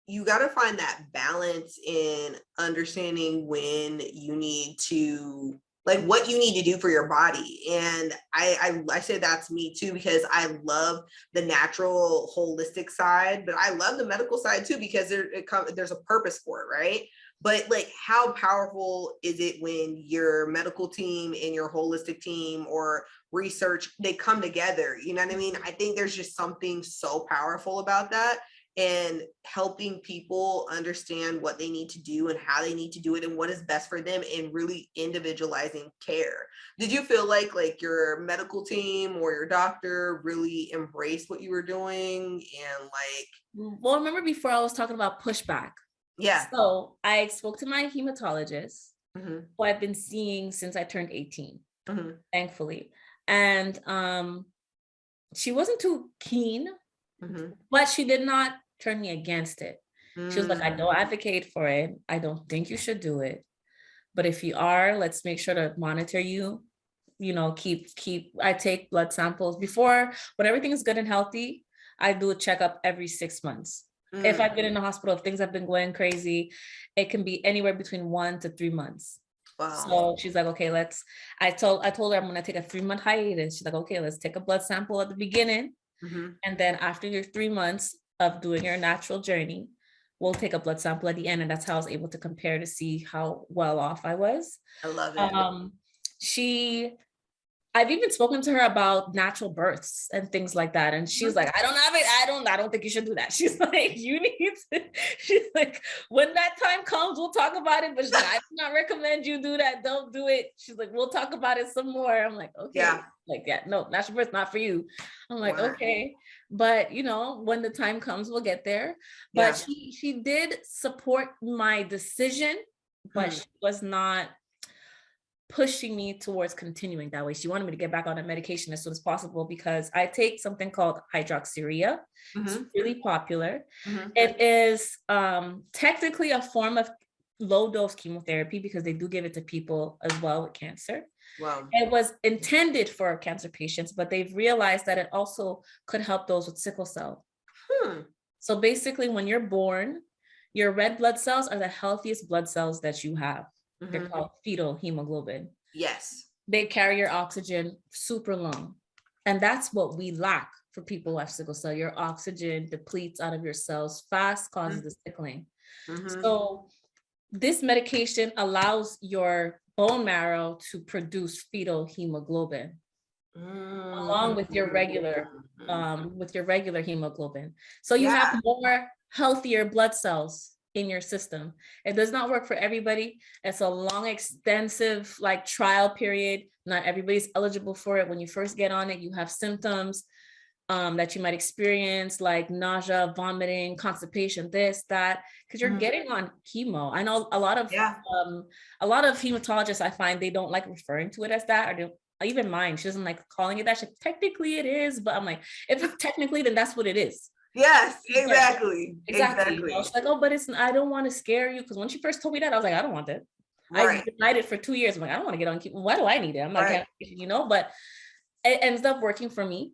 You got to find that balance in understanding when you need to, like, what you need to do for your body. And I say that's me too, because I love the natural holistic side, but I love the medical side too, because there's a purpose for it, right? But like, how powerful is it when your medical team and your holistic team or research, they come together? You know what I mean? I think there's just something so powerful about that, and helping people understand what they need to do and how they need to do it and what is best for them, and really individualizing care. Did you feel like your medical team or your doctor really embraced what you were doing? And like, well, remember before I was talking about pushback. Yeah. So I spoke to my hematologist, who I've been seeing since I turned 18, thankfully. And she wasn't too keen, but she did not turn me against it. She was like, I don't advocate for it. I don't think you should do it. But if you are, let's make sure to monitor you. I take blood samples before, when everything is good and healthy. I do a checkup every 6 months. If I've been in the hospital, if things have been going crazy, it can be anywhere between 1 to 3 months. Wow. So she's like, okay, I told her I'm going to take a 3-month hiatus. She's like, okay, let's take a blood sample at the beginning. And then after your 3 months of doing your natural journey, we'll take a blood sample at the end, and that's how I was able to compare to see how well off I was. I love it. I've even spoken to her about natural births and things like that. And she's like, I don't have it. I don't think you should do that. She's like, she's like, when that time comes, we'll talk about it. But she's like, I do not recommend you do that. Don't do it. She's like, we'll talk about it some more. I'm like, okay. Yeah. Like, yeah, no, natural birth, not for you. I'm like, okay. But when the time comes, we'll get there. But she did support my decision, but she was not pushing me towards continuing that way. She wanted me to get back on that medication as soon as possible because I take something called hydroxyurea. It's really popular. It is technically a form of low dose chemotherapy because they do give it to people as well with cancer. Wow. It was intended for cancer patients, but they've realized that it also could help those with sickle cell. So basically, when you're born, your red blood cells are the healthiest blood cells that you have. They're called fetal hemoglobin. Yes. They carry your oxygen super long. And that's what we lack for people who have sickle cell. Your oxygen depletes out of your cells fast, causes the sickling. So this medication allows your bone marrow to produce fetal hemoglobin along with your regular hemoglobin. So you have more healthier blood cells in your system. It does not work for everybody. It's a long, extensive trial period. Not everybody's eligible for it. When you first get on it, you have symptoms that you might experience, like nausea, vomiting, constipation, this, that, because you're getting on chemo. I know a lot of hematologists, I find they don't like referring to it as that, or even mine, she doesn't like calling it that. Technically it is, but I'm like, if it's technically, then that's what it is. Yes, exactly. Exactly. I was like, oh, but I don't want to scare you. Because when she first told me that, I was like, I don't want that. I denied it for 2 years. I'm like, I don't want to get on chemo. Why do I need it? I'm like, but it ends up working for me.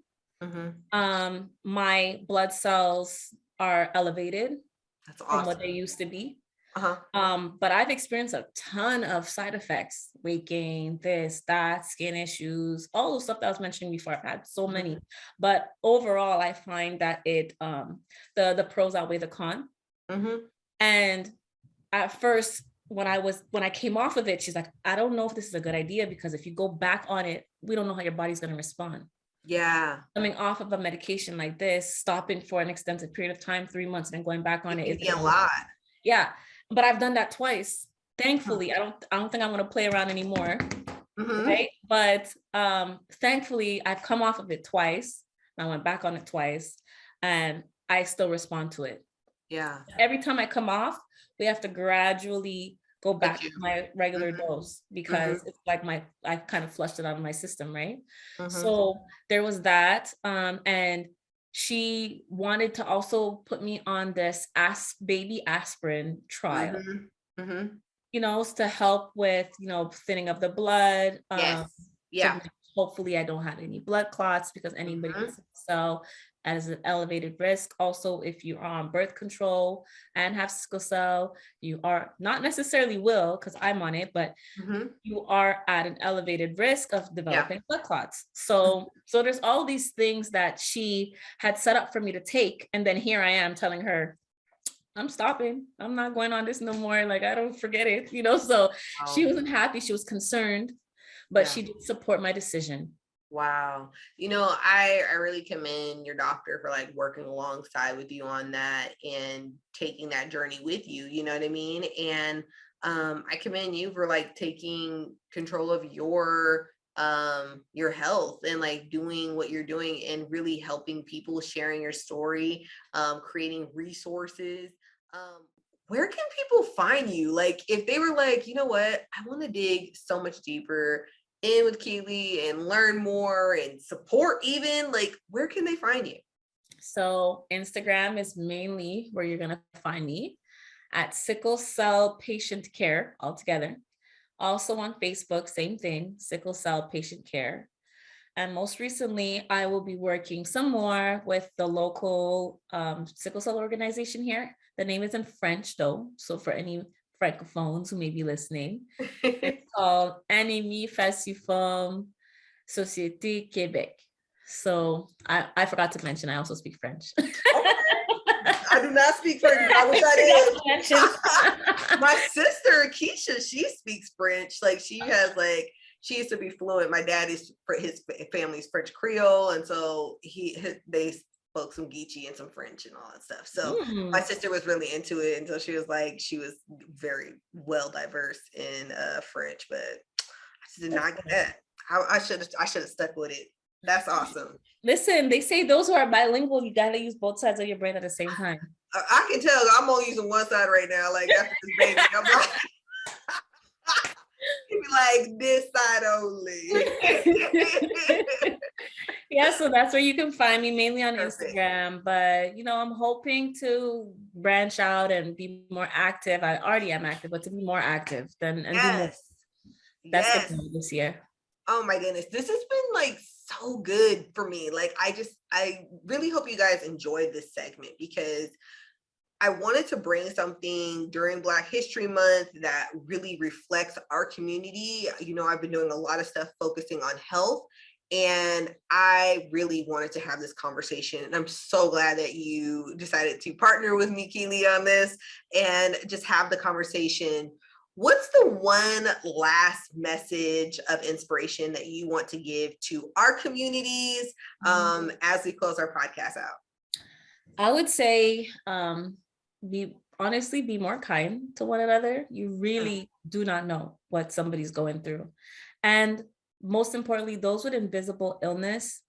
My blood cells are elevated from what they used to be. But I've experienced a ton of side effects, weight gain, this, that, skin issues, all the stuff that I was mentioning before. I've had so many, but overall, I find that it, the pros outweigh the con. And at first, when I came off of it, she's like, I don't know if this is a good idea, because if you go back on it, we don't know how your body's going to respond. Coming off of a medication like this, stopping for an extensive period of time, 3 months, and then going back on it is a lot. But I've done that twice. Thankfully, I don't think I'm going to play around anymore. Right. But thankfully, I've come off of it twice. I went back on it twice, and I still respond to it. Every time I come off, we have to gradually go back to my regular dose, because it's like I kind of flushed it out of my system, right? So there was that. And she wanted to also put me on this baby aspirin trial, to help with, thinning of the blood. So hopefully I don't have any blood clots, because anybody with sickle cell as an elevated risk. Also, if you are on birth control and have sickle cell, you are not necessarily because I'm on it, but you are at an elevated risk of developing blood clots. So there's all these things that she had set up for me to take. And then here I am telling her, I'm stopping. I'm not going on this no more. Like, I don't forget it, so she wasn't happy. She was concerned, but she did support my decision. Wow. I really commend your doctor for working alongside with you on that and taking that journey with you, you know what I mean? And I commend you for taking control of your health and doing what you're doing and really helping people, sharing your story, creating resources. Where can people find you? If they were you know what, I want to dig so much deeper in with Keely and learn more and support even, where can they find you? So Instagram is mainly where you're going to find me, at Sickle Cell Patient Care altogether. Also on Facebook, same thing, Sickle Cell Patient Care. And most recently, I will be working some more with the local sickle cell organization here. The name is in French though, so for any francophones who may be listening, it's called Anemia Falciforme Société Québec. So I forgot to mention, I also speak French. I do not speak French. I wish I did. My sister Keisha, she speaks French. Like she she used to be fluent. My dad is his family's French Creole, and so they spoke some Geechee and some French and all that stuff. So my sister was really into it until she was very well diverse in French, but I did not get that. I should have stuck with it. That's awesome. Listen, they say those who are bilingual, you gotta use both sides of your brain at the same time. I can tell I'm only using one side right now. Like after this baby, I'm like this side only. Yeah, so that's where you can find me, mainly on Instagram. But I'm hoping to branch out and be more active. I already am active, but to be more active be more. That's the goal this year. Oh my goodness, this has been like so good for me. Like I really hope you guys enjoyed this segment because I wanted to bring something during Black History Month that really reflects our community. I've been doing a lot of stuff focusing on health, and I really wanted to have this conversation. And I'm so glad that you decided to partner with me, Keely, on this and just have the conversation. What's the one last message of inspiration that you want to give to our communities as we close our podcast out? I would say be more kind to one another. You really do not know what somebody's going through. And most importantly, those with invisible illness,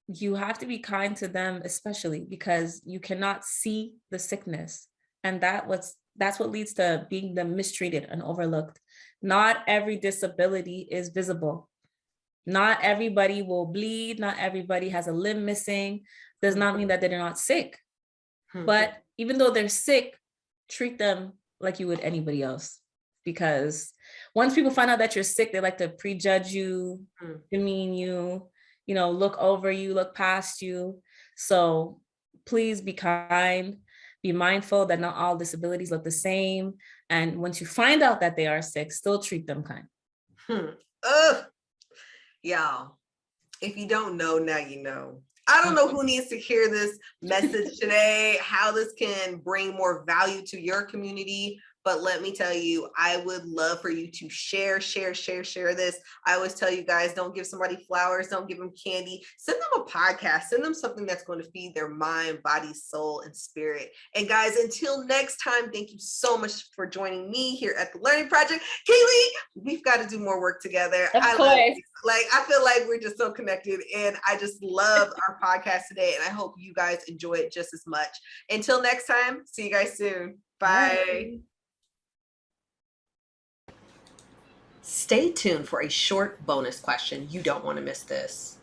you have to be kind to them, especially because you cannot see the sickness. And that's what leads to being them mistreated and overlooked. Not every disability is visible. Not everybody will bleed. Not everybody has a limb missing. Does not mean that they're not sick. But even though they're sick, treat them like you would anybody else. Because once people find out that you're sick, they like to prejudge you, demean you, look over you, look past you. So please be kind. Be mindful that not all disabilities look the same. And once you find out that they are sick, still treat them kind. Y'all, if you don't know, now you know. I don't know who needs to hear this message today, how this can bring more value to your community. But let me tell you, I would love for you to share this. I always tell you guys, don't give somebody flowers, don't give them candy. Send them a podcast, send them something that's going to feed their mind, body, soul, and spirit. And guys, until next time, thank you so much for joining me here at the Learning Project. Kaylee, we've got to do more work together. I feel like we're just so connected, and I just love our podcast today, and I hope you guys enjoy it just as much. Until next time, see you guys soon. Bye. Stay tuned for a short bonus question. You don't want to miss this.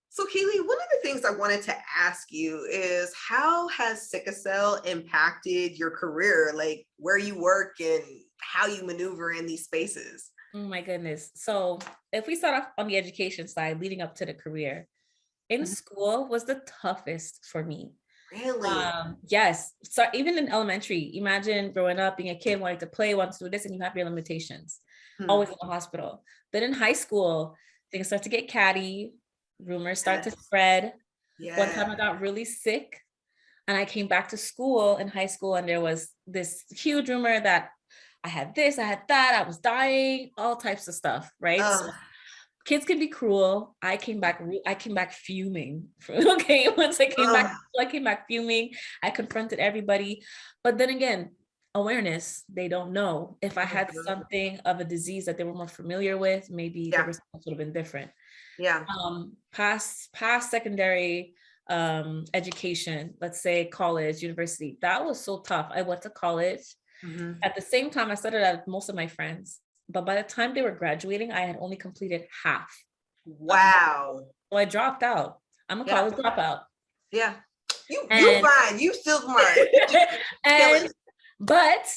So Keely, one of the things I wanted to ask you is, how has sickle cell impacted your career, like where you work and how you maneuver in these spaces? Oh my goodness. So if we start off on the education side, leading up to the career, in school was the toughest for me. Really? Yes. So even in elementary, imagine growing up, being a kid, wanting to play, wanting to do this, and you have your limitations. Always in the hospital. Then in high school, things start to get catty. Rumors start to spread. One time I got really sick, and I came back to school in high school, and there was this huge rumor that I had this, I had that, I was dying, all types of stuff, right? So kids can be cruel. I came back fuming. Okay, once I came back fuming. I confronted everybody. But then again, awareness, they don't know. If I had something of a disease that they were more familiar with, maybe the response would have been different. Past secondary education, let's say college, university, that was so tough. I went to college. At the same time, I studied at most of my friends, but by the time they were graduating, I had only completed half. Wow. So I dropped out. I'm a college dropout. Yeah. You fine. You still smart. But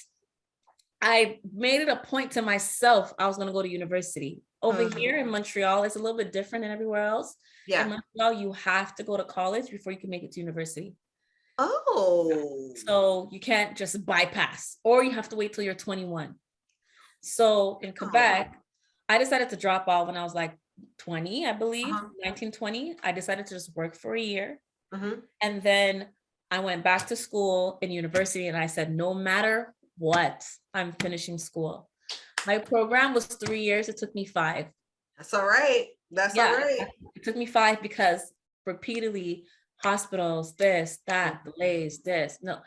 I made it a point to myself, I was going to go to university. Over here in Montreal, it's a little bit different than everywhere else. In Montreal, you have to go to college before you can make it to university. So you can't just bypass, or you have to wait till you're 21. So in Quebec, I decided to drop out when I was like 20, I believe, 19, 20. I decided to just work for a year. And then I went back to school in university and I said, no matter what, I'm finishing school. My program was 3 years. It took me 5. That's all right. That's all right. It took me 5 because repeatedly hospitals, this, that, delays, this, no,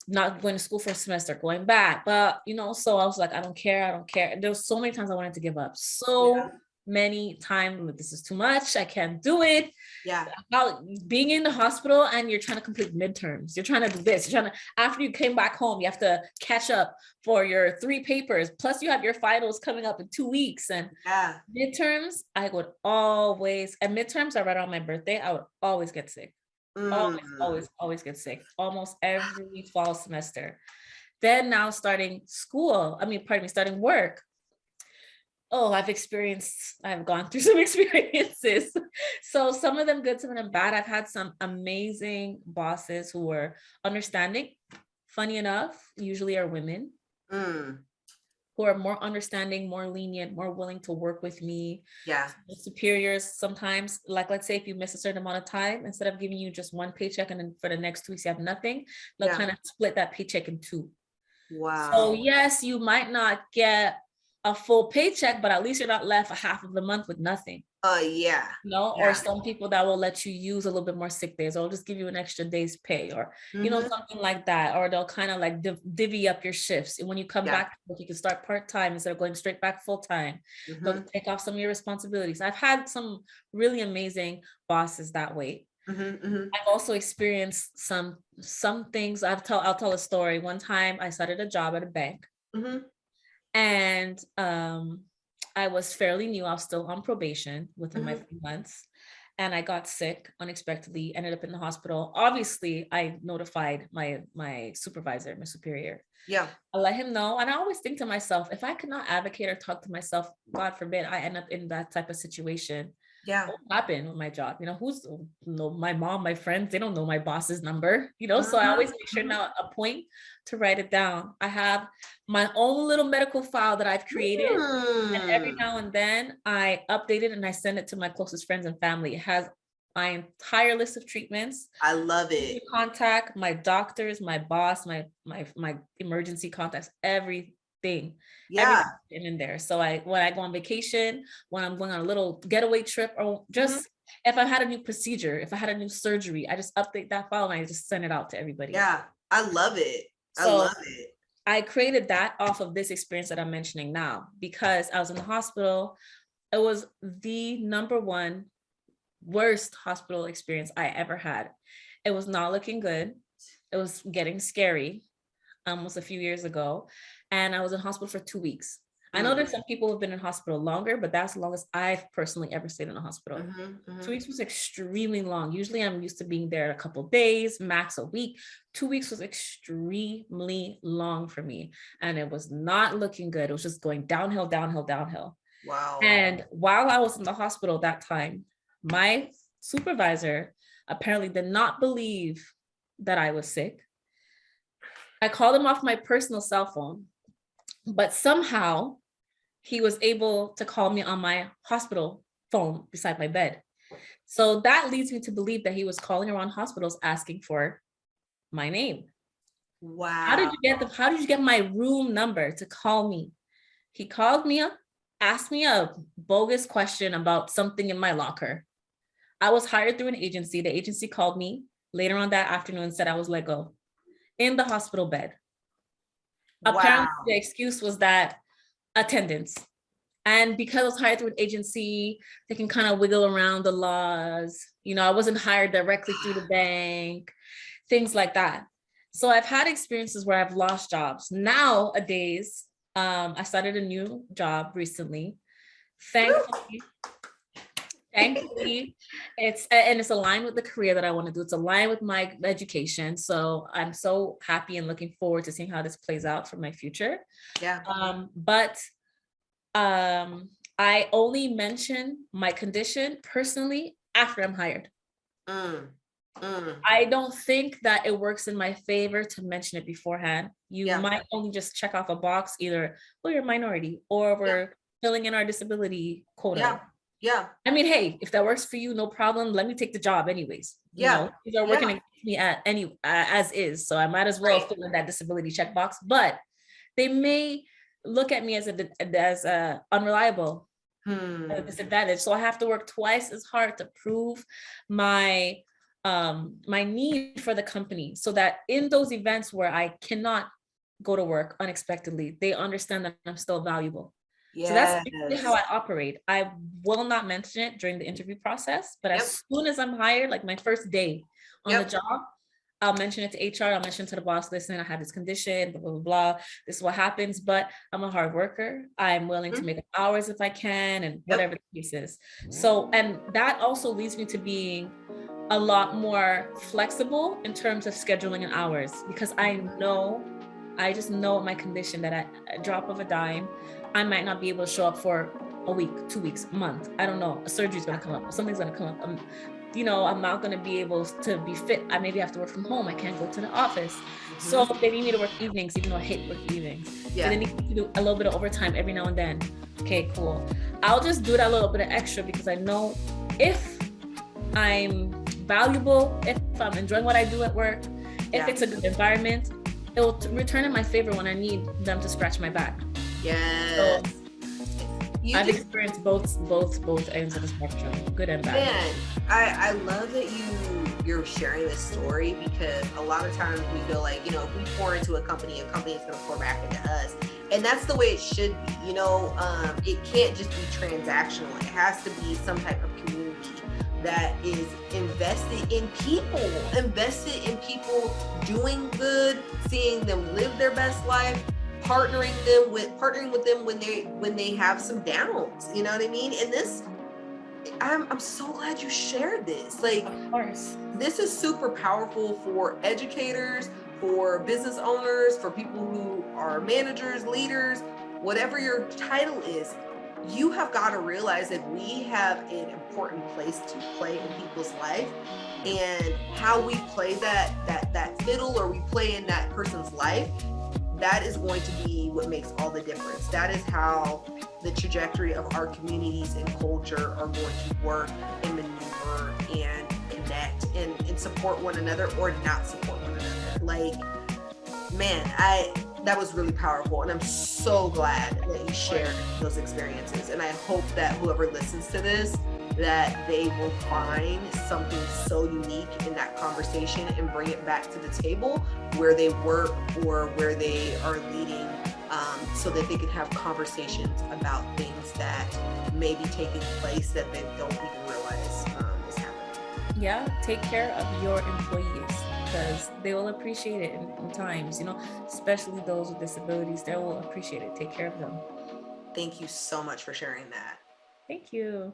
not going to school for a semester, going back. But, so I was like, I don't care. There was so many times I wanted to give up. So many times, this is too much. I can't do it. Yeah. About being in the hospital and you're trying to complete midterms. You're trying to do this. After you came back home, you have to catch up for your 3 papers. Plus you have your finals coming up in 2 weeks. And midterms, I would always, and midterms are right on my birthday. I would always get sick. Always get sick. Almost every fall semester. Then now starting work. Oh, I've gone through some experiences. So some of them good, some of them bad. I've had some amazing bosses who were understanding. Funny enough, usually are women who are more understanding, more lenient, more willing to work with me. Yeah. Superiors sometimes, like let's say if you miss a certain amount of time, instead of giving you just 1 paycheck and then for the next 2 weeks you have nothing, they'll kind of split that paycheck in 2. Wow. So yes, you might not get a full paycheck, but at least you're not left a half of the month with nothing. Yeah. Or some people that will let you use a little bit more sick days, or they'll just give you an extra day's pay, or something like that. Or they'll kind of like divvy up your shifts. And when you come back, you can start part-time instead of going straight back full-time. They'll take off some of your responsibilities. I've had some really amazing bosses that way. I've also experienced some things. I'll tell a story. One time I started a job at a bank. And I was fairly new. I was still on probation within my 3 months. And I got sick unexpectedly, ended up in the hospital. Obviously, I notified my supervisor, my superior. Yeah. I let him know. And I always think to myself, if I could not advocate or talk to myself, God forbid, I end up in that type of situation. Yeah. What happened with my job? My mom, my friends, they don't know my boss's number, so I always make sure now a point to write it down. I have my own little medical file that I've created. And every now and then I update it and I send it to my closest friends and family. It has my entire list of treatments. I love it. Contact my doctors, my boss, my emergency contacts, everything. Yeah. In there. So when I go on vacation, when I'm going on a little getaway trip, or just if I had a new procedure, if I had a new surgery, I just update that file and I just send it out to everybody. Yeah. I love it. I love it. I created that off of this experience that I'm mentioning now, because I was in the hospital. It was the number 1 worst hospital experience I ever had. It was not looking good. It was getting scary. Almost a few years ago. And I was in hospital for 2 weeks. I know there's some people who've been in hospital longer, but that's the longest I've personally ever stayed in a hospital. 2 weeks was extremely long. Usually I'm used to being there a couple of days, max a week. 2 weeks was extremely long for me. And it was not looking good. It was just going downhill, downhill, downhill. Wow. And while I was in the hospital that time, my supervisor apparently did not believe that I was sick. I called him off my personal cell phone, but somehow he was able to call me on my hospital phone beside my bed. So that leads me to believe that he was calling around hospitals asking for my name. Wow. How did you get my room number to call me? He called me up, asked me a bogus question about something in my locker. I was hired through an agency. The agency called me later on that afternoon and said I was let go in the hospital bed. Wow. Apparently the excuse was that attendance. And because I was hired through an agency, they can kind of wiggle around the laws. I wasn't hired directly through the bank, things like that. So I've had experiences where I've lost jobs. Nowadays, I started a new job recently. Thankfully, it's aligned with the career that I want to do. It's aligned with my education. So I'm so happy and looking forward to seeing how this plays out for my future. Yeah. But I only mention my condition personally after I'm hired. I don't think that it works in my favor to mention it beforehand. You might only just check off a box, either, well, you're a minority, or we're filling in our disability quota. I mean, hey, if that works for you, no problem. Let me take the job anyways. These are working against me at as is. So I might as well fill in that disability checkbox, but they may look at me as unreliable, a disadvantage. So I have to work twice as hard to prove my my need for the company, so that in those events where I cannot go to work unexpectedly, they understand that I'm still valuable. Yes. So that's basically how I operate. I will not mention it during the interview process, but as soon as I'm hired, like my first day on the job, I'll mention it to HR. I'll mention to the boss, listen, I have this condition, blah, blah, blah, blah. This is what happens, but I'm a hard worker. I'm willing to make up hours if I can, and whatever the case is. So, and that also leads me to being a lot more flexible in terms of scheduling and hours, because I just know my condition that at a drop of a dime, I might not be able to show up for a week, 2 weeks, a month. I don't know. A surgery's going to come up. Something's going to come up. I'm not going to be able to be fit. I maybe have to work from home. I can't go to the office. So they need me to work evenings, even though I hate working evenings. Yeah. They need me to do a little bit of overtime every now and then. Okay, cool. I'll just do that little bit of extra, because I know if I'm valuable, if I'm enjoying what I do at work, if it's a good environment, it will return in my favor when I need them to scratch my back. Yes. So I've experienced both ends of the spectrum, good and bad. Man, I love that you're sharing this story, because a lot of times we feel like, if we pour into a company is going to pour back into us. And that's the way it should be. It can't just be transactional. It has to be some type of community that is invested in people doing good, seeing them live their best life, partnering with them when they have some downs. You know what I mean? And this, I'm so glad you shared this. Like, of course, this is super powerful for educators, for business owners, for people who are managers, leaders, whatever your title is. You have got to realize that we have an important place to play in people's life, and how we play that fiddle, or we play in that person's life, that is going to be what makes all the difference. That is how the trajectory of our communities and culture are going to work and maneuver and connect and support one another, or not support one another. Like, man, that was really powerful, and I'm so glad that you shared those experiences. And I hope that whoever listens to this, that they will find something so unique in that conversation and bring it back to the table where they work or where they are leading, so that they can have conversations about things that may be taking place that they don't even realize is happening. Yeah, take care of your employees, because they will appreciate it in times, especially those with disabilities. They will appreciate it. Take care of them. Thank you so much for sharing that. Thank you.